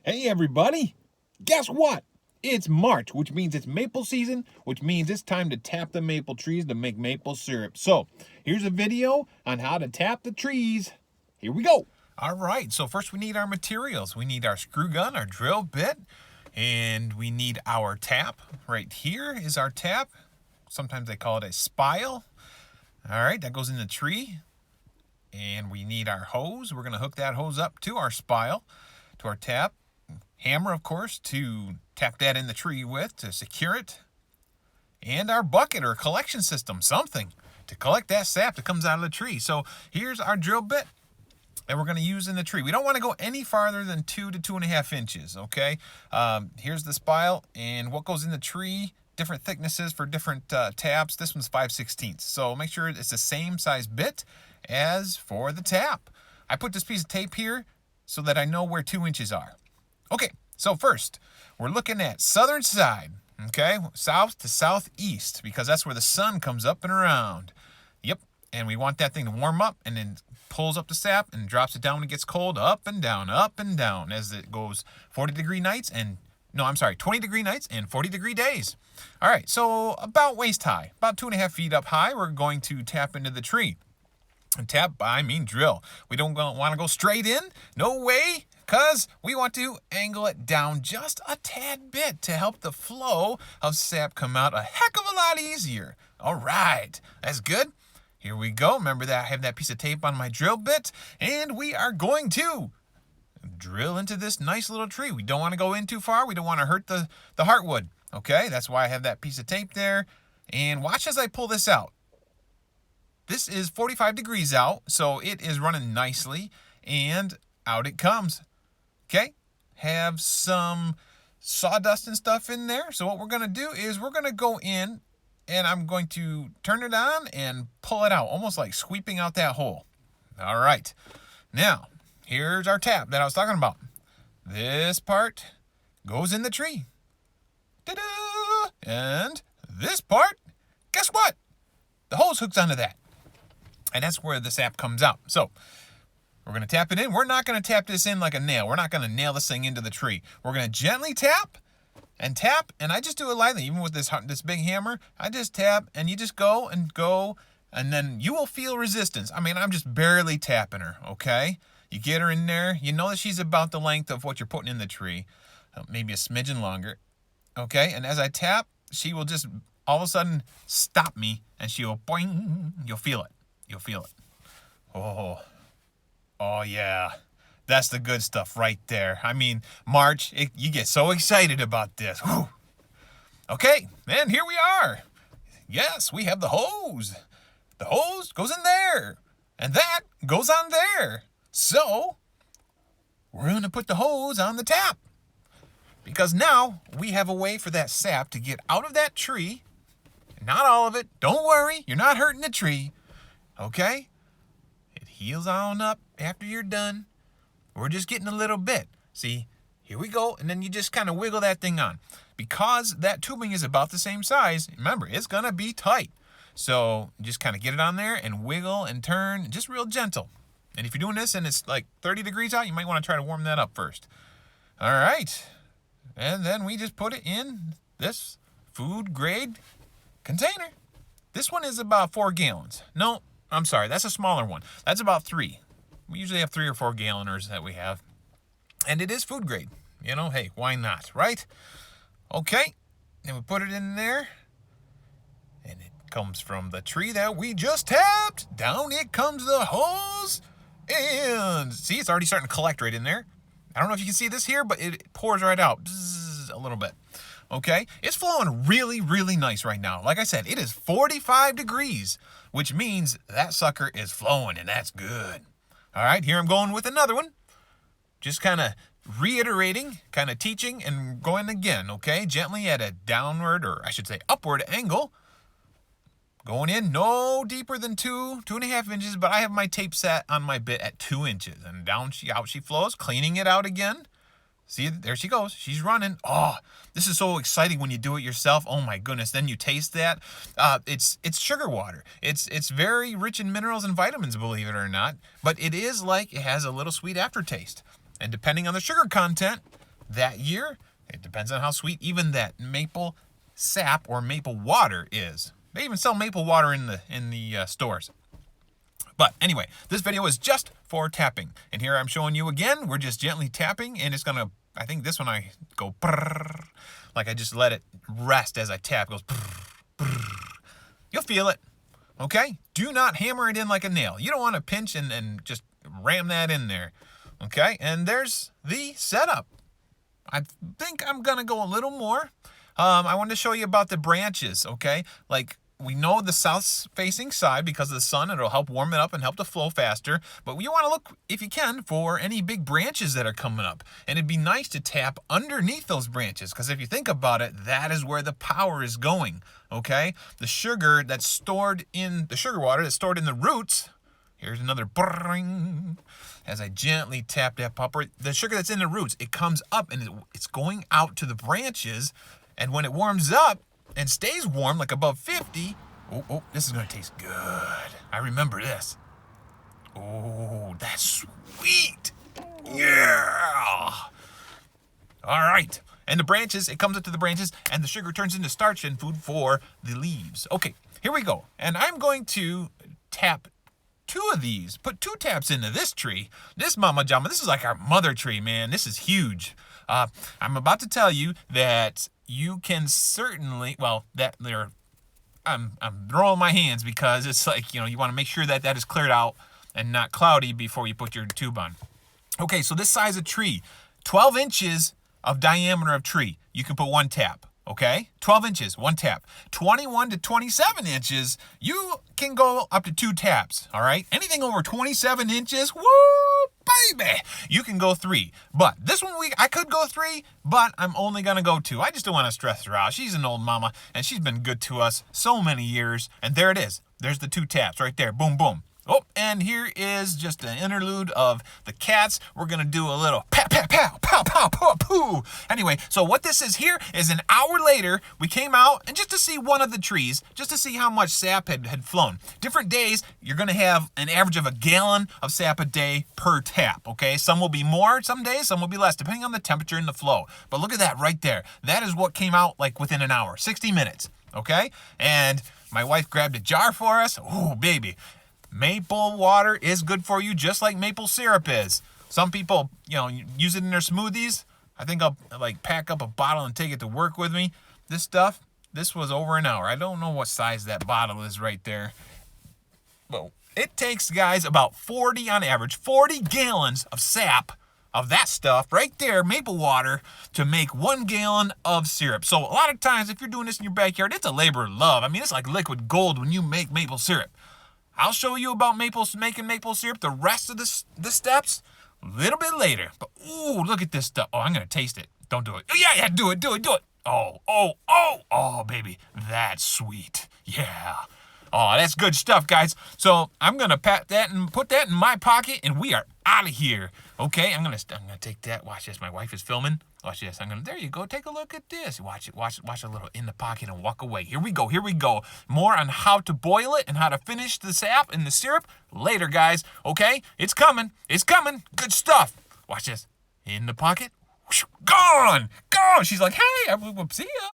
Hey everybody! Guess what? It's March, which means it's maple season, which means it's time to tap the maple trees to make maple syrup. So, here's a video on how to tap the trees. Here we go. All right, so first we need our materials. We need our screw gun, our drill bit, and we need our tap. Right here is our tap. Sometimes they call it a spile. All right, that goes in the tree. And we need our hose. We're going to hook that hose up to our spile, to our tap. Hammer, of course, to tap that in the tree with to secure it. And our bucket or collection system, something to collect that sap that comes out of the tree. So here's our drill bit that we're going to use in the tree. We don't want to go any farther than 2 to 2.5 inches, okay? Here's the spile and what goes in the tree, different thicknesses for different taps. This one's 5/16. So make sure it's the same size bit as for the tap. I put this piece of tape here so that I know where 2 inches are. Okay, so first, we're looking at southern side, okay? South to southeast, because that's where the sun comes up and around. Yep, and we want that thing to warm up and then pulls up the sap and drops it down when it gets cold, up and down as it goes 20-degree nights and 20-degree nights and 40-degree days. All right, so about waist high, about 2.5 feet up high, we're going to tap into the tree. And tap, I mean drill. We don't want to go straight in, no way, because we want to angle it down just a tad bit to help the flow of sap come out a heck of a lot easier. All right, that's good. Here we go. Remember that I have that piece of tape on my drill bit, and we are going to drill into this nice little tree. We don't want to go in too far. We don't want to hurt the heartwood. Okay, that's why I have that piece of tape there. And watch as I pull this out. This is 45 degrees out, so it is running nicely, and out it comes. Okay, have some sawdust and stuff in there. So what we're going to do is we're going to go in, and I'm going to turn it on and pull it out, almost like sweeping out that hole. All right, now here's our tap that I was talking about. This part goes in the tree. Ta-da! And this part, guess what? The hose hooks onto that. And that's where the sap comes out. So we're going to tap it in. We're not going to tap this in like a nail. We're not going to nail this thing into the tree. We're going to gently tap, and I just do it lightly. Even with this big hammer, I just tap, and you just go, and then you will feel resistance. I mean, I'm just barely tapping her, okay? You get her in there. You know that she's about the length of what you're putting in the tree, maybe a smidgen longer, okay? And as I tap, she will just all of a sudden stop me, and she will boing. You'll feel it. You'll feel it. Oh yeah. That's the good stuff right there. I mean, March, you get so excited about this. Whew. Okay, and here we are. Yes, we have the hose. The hose goes in there, and that goes on there. So, we're going to put the hose on the tap, because now we have a way for that sap to get out of that tree. Not all of it. Don't worry, you're not hurting the tree. Okay? It heals on up after you're done. We're just getting a little bit. See, here we go. And then you just kind of wiggle that thing on. Because that tubing is about the same size, remember, it's going to be tight. So just kind of get it on there and wiggle and turn, just real gentle. And if you're doing this and it's like 30 degrees out, you might want to try to warm that up first. All right. And then we just put it in this food grade container. This one is about 4 gallons. No, I'm sorry, that's a smaller one. That's about 3. We usually have 3 or 4 galloners that we have. And it is food grade. You know, hey, why not, right? Okay, and we put it in there. And it comes from the tree that we just tapped. Down it comes the hose. And see, it's already starting to collect right in there. I don't know if you can see this here, but it pours right out. Bzzz, a little bit. Okay, it's flowing really, really nice right now. Like I said, it is 45 degrees, which means that sucker is flowing, and that's good. All right, here I'm going with another one. Just kind of reiterating, kind of teaching, and going again, okay? Gently at a downward, or I should say upward angle. Going in no deeper than 2.5 inches, but I have my tape set on my bit at 2 inches. And out she flows, cleaning it out again. See, there she goes. She's running. Oh, this is so exciting when you do it yourself. Oh my goodness. Then you taste that. It's sugar water. It's very rich in minerals and vitamins, believe it or not. But it is like it has a little sweet aftertaste. And depending on the sugar content, that year. It depends on how sweet even that maple sap or maple water is. They even sell maple water in the stores. But anyway, this video is just for tapping. And here I'm showing you again, we're just gently tapping, and it's gonna, I think this one I go brrr, like I just let it rest as I tap. It goes brrr, brrr. You'll feel it, okay? Do not hammer it in like a nail. You don't want to pinch and just ram that in there, okay? And there's the setup. I think I'm gonna go a little more. I wanted to show you about the branches, okay? Like, we know the south-facing side because of the sun. It'll help warm it up and help the flow faster. But you want to look, if you can, for any big branches that are coming up. And it'd be nice to tap underneath those branches, because if you think about it, that is where the power is going, okay? The sugar that's stored in the sugar water that's stored in the roots. Here's another brrring. As I gently tap that popper, the sugar that's in the roots, it comes up and it's going out to the branches. And when it warms up and stays warm, like above 50, oh, this is gonna taste good. I remember this. Oh, that's sweet. Yeah. All right. And the branches, it comes up to the branches, and the sugar turns into starch and food for the leaves. Okay, here we go. And I'm going to tap 2 of these, put 2 taps into this tree. This Mama Jama, this is like our mother tree, man. This is huge. I'm about to tell you that you can certainly, well, that there, I'm throwing my hands because it's like, you want to make sure that is cleared out and not cloudy before you put your tube on. Okay, so this size of tree, 12 inches of diameter of tree, you can put 1 tap. Okay, 12 inches, 1 tap. 21 to 27 inches, you can go up to 2 taps, all right? Anything over 27 inches, woo, baby, you can go 3. But this one, I could go 3, but I'm only gonna go 2. I just don't want to stress her out. She's an old mama, and she's been good to us so many years. And there it is. There's the 2 taps right there, boom, boom. Oh, and here is just an interlude of the cats. We're going to do a little pat, pat, pow, pow, pow, pow, poo. Anyway, so what this is here is an hour later, we came out and just to see one of the trees, just to see how much sap had flown. Different days, you're going to have an average of 1 gallon of sap a day per tap, okay? Some will be more some days, some will be less, depending on the temperature and the flow. But look at that right there. That is what came out like within an hour, 60 minutes, okay? And my wife grabbed a jar for us. Oh, baby. Maple water is good for you, just like maple syrup is. Some people, use it in their smoothies. I think I'll pack up a bottle and take it to work with me. This stuff, this was over an hour. I don't know what size that bottle is right there. But it takes, guys, about 40 on average, 40 gallons of sap of that stuff right there, maple water, to make 1 gallon of syrup. So a lot of times, if you're doing this in your backyard, it's a labor of love. I mean, it's like liquid gold when you make maple syrup. I'll show you about making maple syrup, the rest of the steps, a little bit later. But, ooh, look at this stuff. Oh, I'm going to taste it. Don't do it. Oh, yeah, do it. Oh, baby, that's sweet. Yeah. Oh, that's good stuff, guys. So I'm going to pat that and put that in my pocket, and we are out of here. Okay, I'm gonna take that. Watch this. My wife is filming. Watch this. There you go. Take a look at this. Watch it. Watch a little in the pocket and walk away. Here we go. More on how to boil it and how to finish the sap and the syrup later, guys. Okay, it's coming. Good stuff. Watch this. In the pocket. Gone. She's like, hey, see ya.